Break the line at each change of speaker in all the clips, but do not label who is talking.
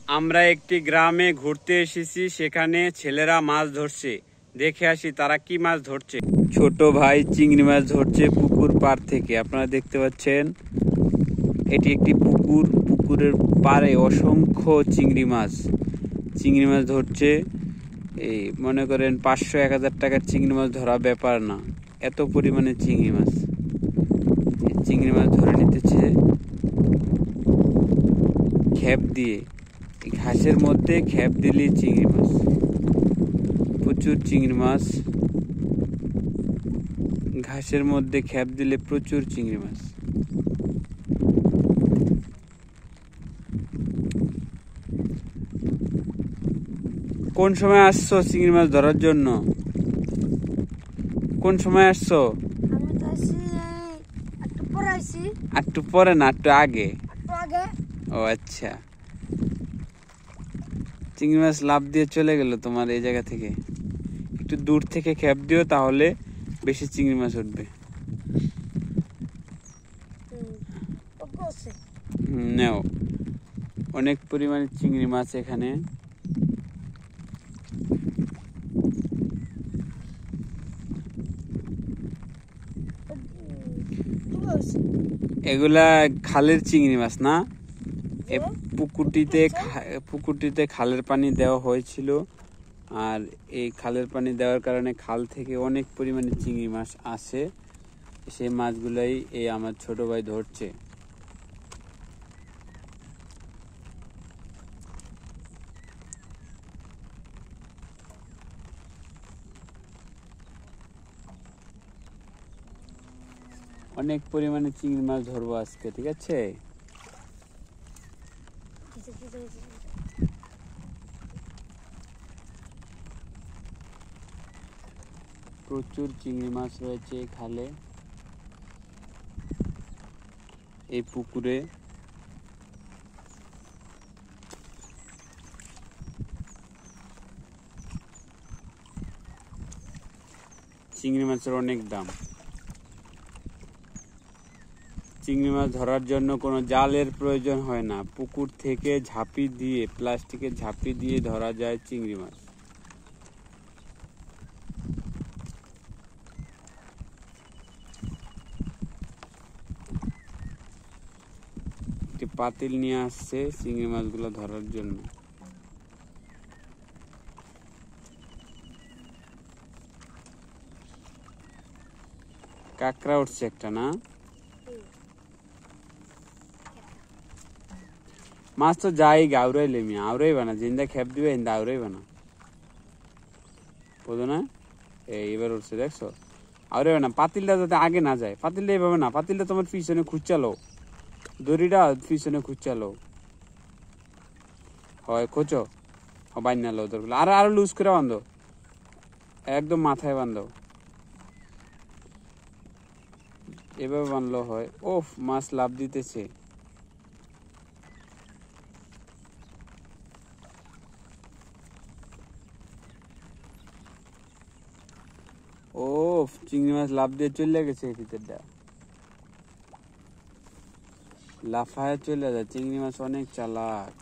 আমরা একটি গ্রামে ঘুরতে এসেছি, সেখানে ছেলেরা মাছ ধরছে। দেখে আসি তারা কি মাছ ধরছে। ছোট ভাই চিংড়ি মাছ ধরছে পুকুর পাড় থেকে। আপনারা দেখতে পাচ্ছেন এটি একটি পুকুর। পুকুরের পাড়ে অসংখ্য চিংড়ি মাছ ধরছে। এই মনে করেন 500-1000 টাকার চিংড়ি মাছ ধরা ব্যাপার না, এত পরিমাণে চিংড়ি মাছ ধরে নিতেছে খেপ দিয়ে। ঘাসের মধ্যে খেপ দিলে চিংড়ি মাছ, প্রচুর চিংড়ি মাছ। ঘাসের মধ্যে খেপ দিলে প্রচুর চিংড়ি মাছ। কোন সময় আসছো চিংড়ি মাছ ধরার জন্য? কোন সময় আসছো? একটু পরে না, একটু আগে। ও আচ্ছা, চিংড়ি মাছ লাফ দিয়ে চলে গেল তোমার এই জায়গা থেকে। একটু দূর থেকে খেপ দিও, তাহলে বেশি চিংড়ি মাছ উঠবে। নাও, অনেক পরিমাণে চিংড়ি মাছ এখানে। এগুলা খালের চিংড়ি মাছ না, পুকুরটিতে খালের পানি দেওয়া হয়েছিল। আর এই খালের পানি দেওয়ার কারণে খাল থেকে অনেক পরিমাণে চিংড়ি মাছ আসে। সেই মাছগুলাই এই আমার ছোট ভাই ধরছে। অনেক পরিমাণে চিংড়ি মাছ ধরবো আজকে, ঠিক আছে? প্রচুর চিংড়ি মাছ রয়েছে এই খালে, এই পুকুরে। চিংড়ি মাছের অনেক দাম। চিংড়ি মাছ ধরার জন্য কোনো জালের প্রয়োজন হয় না, পুকুর থেকে ঝাঁপি দিয়ে, প্লাস্টিকের ঝাঁপি দিয়ে ধরা যায় চিংড়ি মাছ। একটি পাতিল নিয়ে আসছে চিংড়ি মাছগুলো ধরার জন্য। কাঁকড়া উঠছে একটা, না? মাছ তো যাই আউরাইলে মি আউরাইবা না, জিন্দা খেপ দিবে হিন্দা আউরাইবা না, বুঝো না? এইবার উঠছে, দেখছো? আউরাইবা না, পাতিলটা যাতে আগে না যায়। পাতিলটা এইভাবে না, পাতিলটা তোমার পিছনে খুঁচালো, দড়িটা পিছনে খুঁচালো হয়, খোঁচো বাইনা লো দরগুলো। আর আরো লুজ করে বান্ধো, একদম মাথায় বান্ধো, এভাবে বানলো হয়। ওফ, মাছ লাভ দিতেছে। ও, চিংড়ি মাছ লাভ দিয়ে চলে গেছে ভিতরটা, লাফায় চলে যায়। চিংড়ি মাছ অনেক চালাক।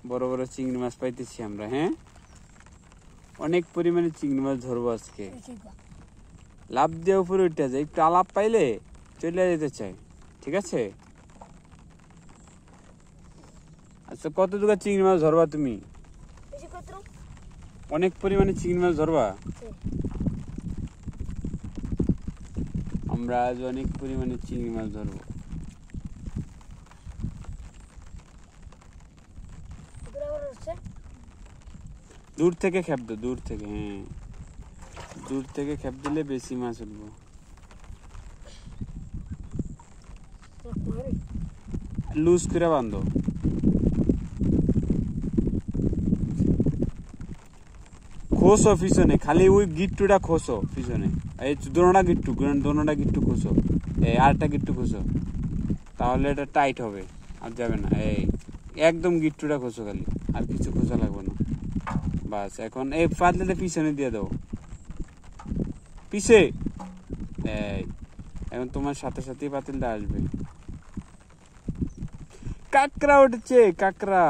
বড় বড় চিংড়ি মাছ পাইতেছি আমরা। হ্যাঁ, অনেক পরিমাণে চিংড়ি মাছ ধরবো আজকে। লাভ দিয়ে উপরে উঠে যায়, একটু আলাপ পাইলে চলে যেতে চাই, ঠিক আছে? আচ্ছা, কত দূর চিংড়ি মাছ ধরবা তুমি? অনেক পরিমাণে চিংড়ি মাছ ধরবা। আমরা আজ অনেক পরিমাণে চিংড়ি মাছ ধরবো। দূর থেকে খেপ দো, দূর থেকে। হ্যাঁ, দূর থেকে খেপ দিলে বেশি মাছ উঠবো। লুজ করে বান্ধো। খোসো পিছনে, খালি ওই গিট্টুটা খোসো পিছনে। এই দোনোটা গিট্টু খোসো, এই আরেকটা গিট্টু খোসো, তাহলে এটা টাইট হবে। আর যাবে না, এই একদম গিট্টুটা খোঁজো খালি, আর কিছু খোঁজা লাগবে না। বাস এখন এই পাতলাটা পিছনে দিয়ে দাও, পিছে। এই এখন তোমার সাথে সাথেই পাতিলটা আসবে। কাকড়া উঠেছে, কাকড়া।